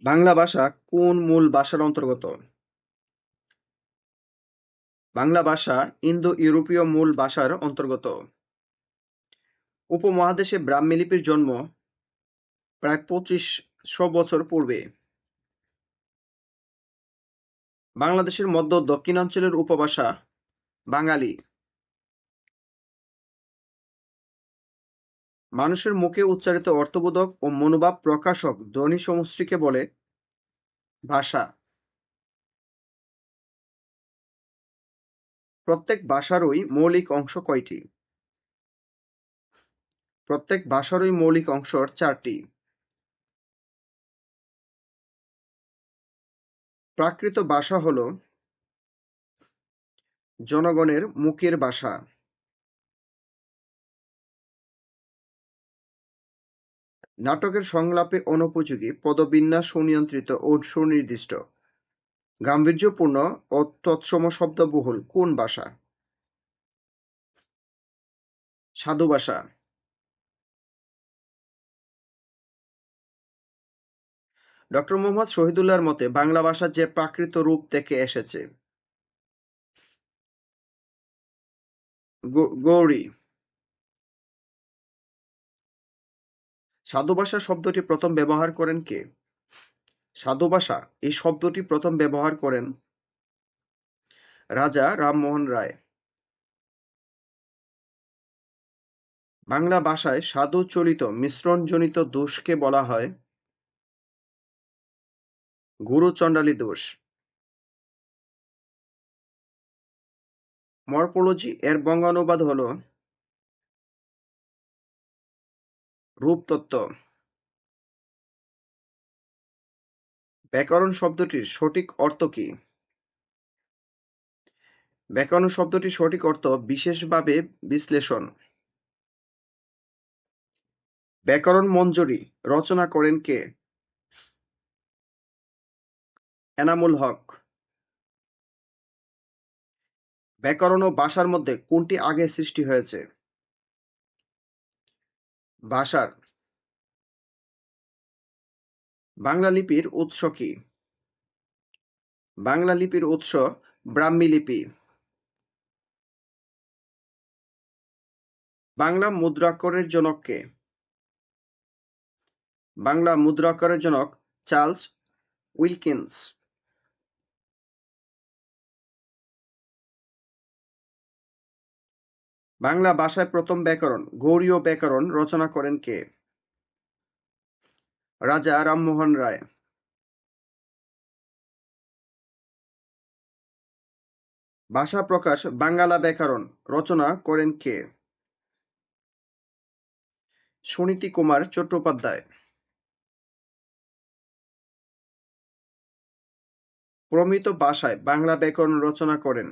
বাংলা ভাষা কোন মূল ভাষার অন্তর্গত? বাংলা ভাষা ইন্দো-ইউরোপীয় মূল ভাষার অন্তর্গত। উপমহাদেশে ব্রাহ্মী লিপির জন্ম প্রায় ২৫০০ বছর পূর্বে। বাংলাদেশের মধ্য ও দক্ষিণাঞ্চলের উপভাষা বাঙালি। মানুষের মুখে উচ্চারিত অর্থবোধক ও মনোভাব প্রকাশক ধ্বনি সমষ্টিকে বলে ভাষা। প্রত্যেক ভাষারই মৌলিক অংশ কয়টি? প্রত্যেক ভাষারই মৌলিক অংশ ৪টি। প্রাকৃত ভাষা হল জনগণের মুখের ভাষা। নাটকের সংলাপে অনুপযোগী, পদবিন্যাস সুনিয়ন্ত্রিত ও সুনির্দিষ্ট, গাম্ভীর্যপূর্ণ ও তৎসম শব্দবহুল কোন ভাষা? সাধু ভাষা। ডক্টর মুহাম্মদ শহীদুল্লাহর মতে বাংলা ভাষা যে প্রাকৃত রূপ থেকে এসেছে। গৌরী। সাধু ভাষা শব্দটি প্রথম ব্যবহার করেন কে? সাধু ভাষা এই শব্দটি প্রথম ব্যবহার করেন রাজা রামমোহন রায়। বাংলা ভাষায় সাধু চলিত মিশ্রণজনিত দোষকে বলা হয় গুরু চণ্ডালী দোষ। মর্ফোলজি এর বঙ্গানুবাদ হল রূপতত্ত্ব। ব্যাকরণ শব্দটির সঠিক অর্থ কি? ব্যাকরণ শব্দটির সঠিক অর্থ বিশেষভাবে বিশ্লেষণ। ব্যাকরণ মঞ্জরি রচনা করেন কে? এনামুল হক। ব্যাকরণ ও ভাষার মধ্যে কোনটি আগে সৃষ্টি হয়েছে? ভাষার। বাংলা লিপির উৎস কি? বাংলা লিপির উৎস ব্রাহ্মী লিপি। বাংলা মুদ্রাক্ষরের জনক কে? বাংলা মুদ্রাক্ষরের জনক চার্লস উইলকিন্স। বাংলা ভাষায় প্রথম ব্যাকরণ গৌড়ীয় ব্যাকরণ রচনা করেন কে? রাজা রামমোহন রায়। ভাষা প্রকাশ বাঙ্গালা ব্যাকরণ রচনা করেন কে? সুনীতি কুমার চট্টোপাধ্যায়। প্রমিত ভাষায় বাংলা ব্যাকরণ রচনা করেন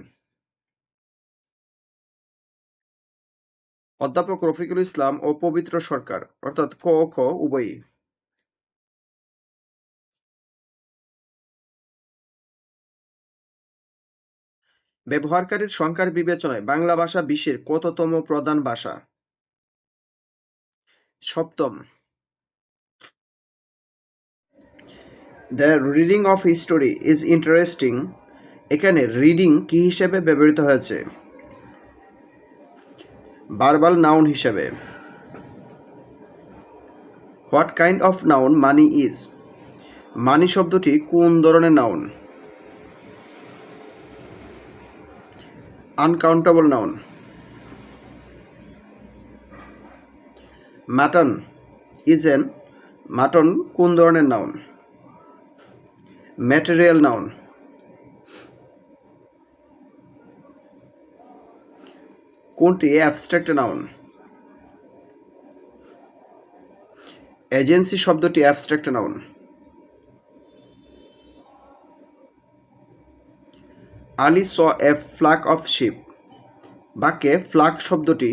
অধ্যাপক রফিকুল ইসলাম ও পবিত্র সরকার, অর্থাৎ ক ও খ উভয়ই। ব্যবহারকারীর সংখ্যার বিবেচনায় বাংলা ভাষা বিশ্বের কততম প্রধান ভাষা? সপ্তম। The reading of history is interesting এখানে রিডিং কি হিসেবে ব্যবহৃত হয়েছে? ভার্বাল নাউন হিসেবে। What kind of noun money is? Money শব্দটি কোন ধরনের noun? Uncountable noun. Mutton is an mutton কোন ধরনের নাউন? Material noun. কোনটি অ্যাবস্ট্রাক্ট নাউন? এজেন্সি শব্দটি abstract noun. Ali saw a flock of ship বাক্যে ফ্লাক শব্দটি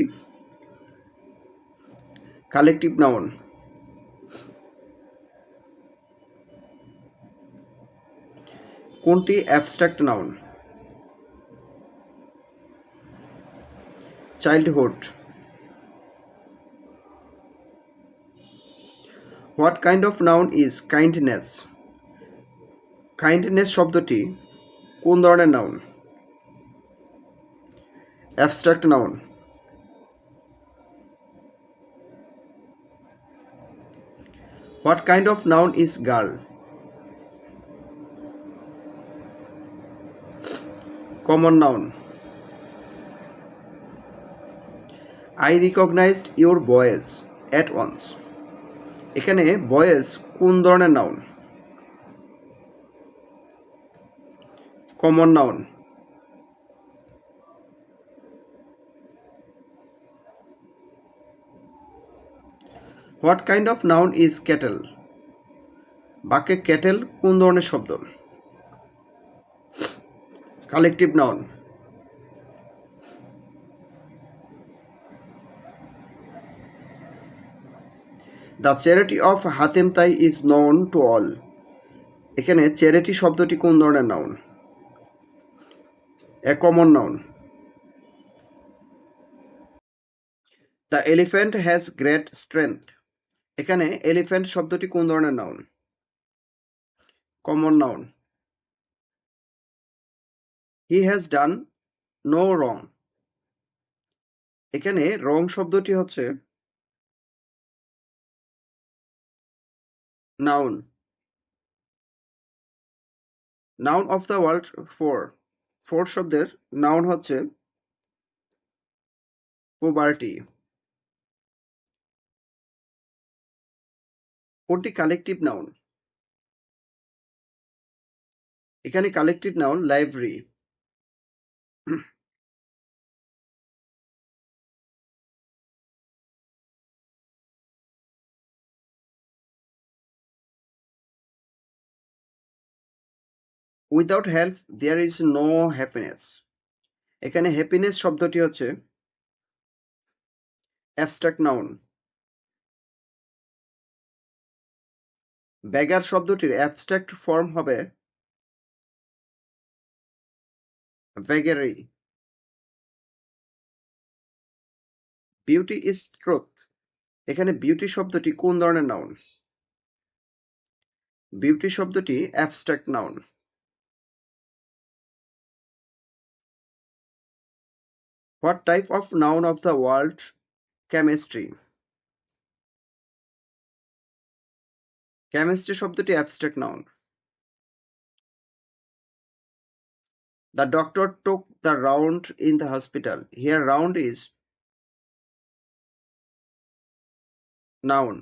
কালেকটিভ নাউন। কোনটি abstract noun? Childhood. What kind of noun is kindness? Kindness শব্দটি কোন ধরনের noun? Abstract noun. What kind of noun is girl? Common noun. I recognised your voice at once. এখানে voice কোন ধরনের noun? Common noun. What kind of noun is cattle? বাক্যে cattle কোন ধরনের শব্দ? Collective noun. The charity of Hatim Tai is known to all. এখানে charity শব্দটি কোন ধরনের noun? A common noun. The elephant has great strength. এখানে elephant শব্দটি কোন ধরনের noun? Common noun. He has done no wrong. এখানে রং শব্দটি হচ্ছে noun. Noun of the word poor. Poor শব্দের নাউন হচ্ছে পোভার্টি। কোনটি কালেকটিভ নাউন? এখানে collective noun library. Without help there is no happiness. এখানে হ্যাপিনেস শব্দটি হচ্ছে অ্যাবস্ট্রাক্ট নাউন। বেগার শব্দটির অ্যাবস্ট্রাক্ট ফর্ম হবে বেগেরি। Beauty is truth. এখানে বিউটি শব্দটি কোন ধরনের নাউন? বিউটি শব্দটি abstract noun. What type of noun of the word? Chemistry. Chemistry শব্দটি abstract noun. The doctor took the round in the hospital. Here round is noun.